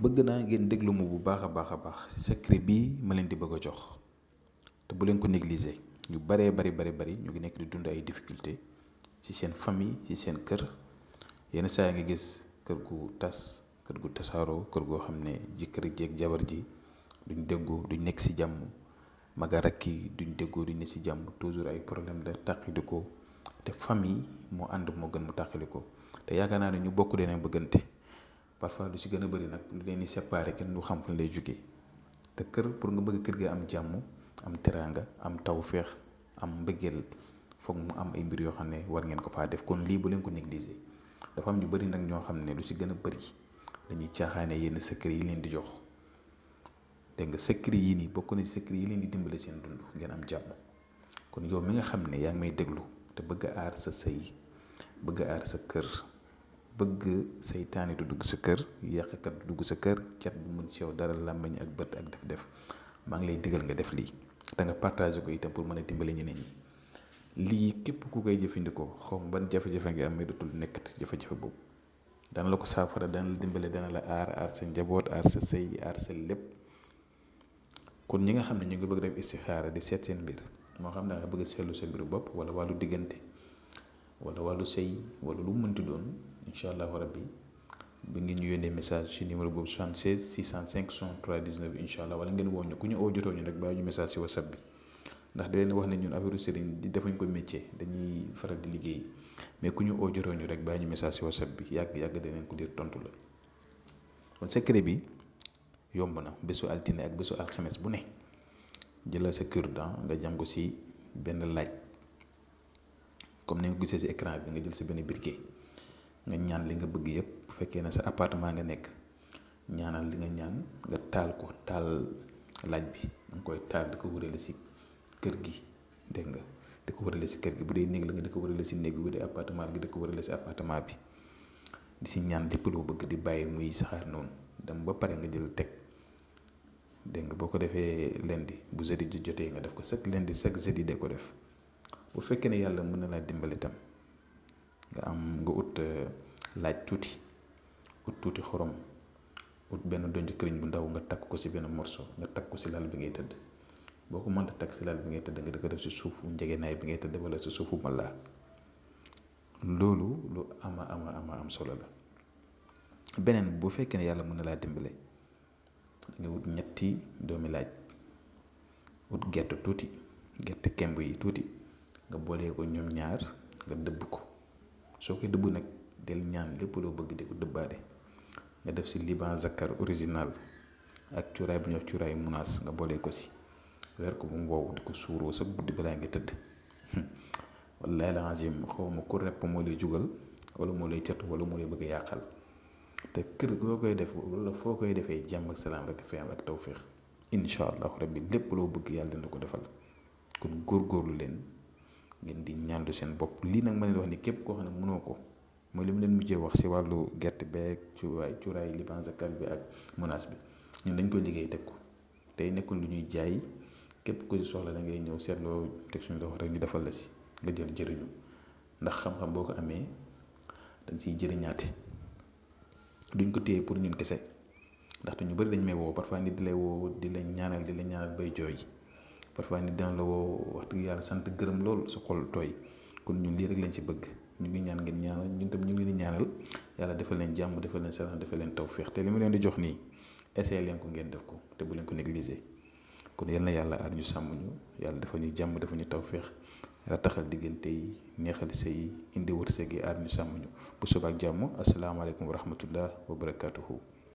bëgg naa ngeen déglu ma bu baax a baax ci secret bii ma leen di bëgg a jox te bu leen ko négliger. ñu bari ñu ngi nekk di dund ay difficulté ci seen famille ci seen kër yenn saa nga gis kër gu tas kër gu tasaaroo kër goo xam ne jëkkër jeeg jabar ji duñ déggoo duñ nekk ci jàmm maga rakki duñ déggoo duñ nekk ci jàmm toujours ay problème la tàqali ko te famille moo ànd moo gën mu tàqali ko te yaakaar naa ne ñu bokk deeneen bëggante parfois lu ci gën a bëri nag lu leen di séparé kenn du xam fan lay jógee te kër pour nga bëgg kër gi am jàmm am teraanga am tawféex am mbëggeel foog mu am ay mbir yoo xam ne war ngeen ko faa def kon lii bu leen ko négliger. dafa am ñu bëri nag ñoo xam ne lu ci gën a bëri dañuy caaxaane yenn secret yi leen di jox dégg nga secret yi nii bokk na ci secret yi leen di dimbale seen dund ngeen am jàmm. kon yow mi nga xam ne yaa ngi may déglu te bëgg a aar sa sëy bëgg a aar sa kër bëgg seytaane du dugg sa kër yàqkat du dugg sa kër cat bu mën ci yow dara làmmiñ ak bët ak def maa ngi lay digal nga def lii da nga partagé ko itam pour mën a dimbale ñeneen ñi. lii képp ku koy jëfandikoo xaw ma ban jafe-jafe nga am mais dootul nekkat jafe-jafe boobu dana la ko saafara dana la dimbale dana la aar sa njaboot aar sa sëy aar sa lépp. kon ñi nga xam ne ñu ngi bëgg def istixaara di seet seen mbir moo xam ne nga bëgg a seetlu sa mbiru bopp wala wàllu diggante wala wàllu sëy wala lu mu mënti doon incha allahu rabbi bi ngeen ñu yónnee message ci numéro boobu 76 605 63 19 incha allah wala ngeen woo ñu ku ñu oo jotoo ñu rek bàyyi ñu message ci whatsapp bi. ndax da leen wax ne ñun affaire sëriñ di defuñ ko métier dañuy faral di liggéey mais ku ñu oo jotoo ñu rek bàyyi ñu message ci whatsapp bi yàgg danañ ko dir tontu la. kon secret bi yomb na bésu altine ak bésu alxames bu ne jëlal sa cure-dent nga jam ko ci benn laaj comme ni nga gisee ci écran bi nga jël sa benn briquet nga ñaan li nga bëgg yëpp bu fekkee ne sa appartement nga nekk ñaanal li nga ñaan nga taal laaj bi nga koy taal di ko wërale ci kër gi dégg nga di ko wërale ci kër gi bu dee néeg la nga di ko wërale ci néeg bi bu dee appartement gi di ko wërale ci appartement bi di ci ñaan lépp loo bëgg di bàyyi muy saxaar noonu dem ba pare nga jël teg dégg nga boo ko defee lundi bu jeudi ji jotee nga def ko chaque lundi chaque jeudi de ko def bu fekkee ne yàlla mën na laa dimbali tam nga ut laaj tuuti xorom ut benn donj këriñ bu ndaw nga takk ko ci benn morceau nga takk ko ci lal bi ngay tëdd boo ko mënta takk ci lal bi ngay tëdd nga di ko def ci suufu njëgënaay bi ngay tëdd wala ci suufu mala loolu lu am solo la. beneen bu fekkee ne yàlla mën na laa dimbale nga wut ñetti doomi laaj wut gerte kemb yi tuuti nga boolee ko ñoom ñaar nga dëbb ko soo koy dëbb nag del ñaan lépp loo bëgg di ko dëbbaale nga def ci liban zakar original ak cuuraay bu ñuy wax cuuraay munaas nga boolee ko ci weer ko bu mu wow di ko suuroo sa guddi balaa nga tëdd wallahi la azim xaw ma ku repp moo lay jugal wala moo lay catu wala moo lay bëgg a yàqal te kër goo koy def wala foo koy defee jàmm ak salaam rek fi am ak tawféex incha allahu rabbi lépp loo bëgg yàlla dina ko defal. kon góorgóorlu leen ngeen di ñaandu seen bopp lii nag ma leen wax ni képp koo xam ne mënoo ko mooy li mu leen mujjee wax ci wàllu gerte beeg cuuraay liban zakar bi ak menace bi ñun dañ koy liggéey teg ko tey nekkul lu ñuy jaay képp ko ci soxla da ngay ñëw seetloo teg suñu loxo rek ñu defal la ci nga jël jëriñu ndax xam-xam boo ko amee dañ ciy jëriñaate duñ ko téye pour ñun kese ndaxte ñu bari dañ may woo parfois nit di lay woo di la ñaanal bay jooy parfois nit dina la woo wax dëgg yàlla sant gërëm lool sa xol tooy kon ñun lii rek lañ ci bëgg ñu ngi ñaan ngeen ñaanal ñun tam ñu ngi leen di ñaanal yàlla defal leen jàmm defal leen salaam defal leen tawféex te li ma leen di jox nii essayé leen ko ngeen def ko te bu leen ko négliger kon yal na yàlla aar ñu sàmm ñu yàlla dafa ñu jàmm dafa ñu tawféex rataxal diggante yi neexal sëy indi wërsëg yi aar ñu sàmm ñu bu suba ak jàmm asalaamaaleykum wa rahmatullah wa barakaatuhu.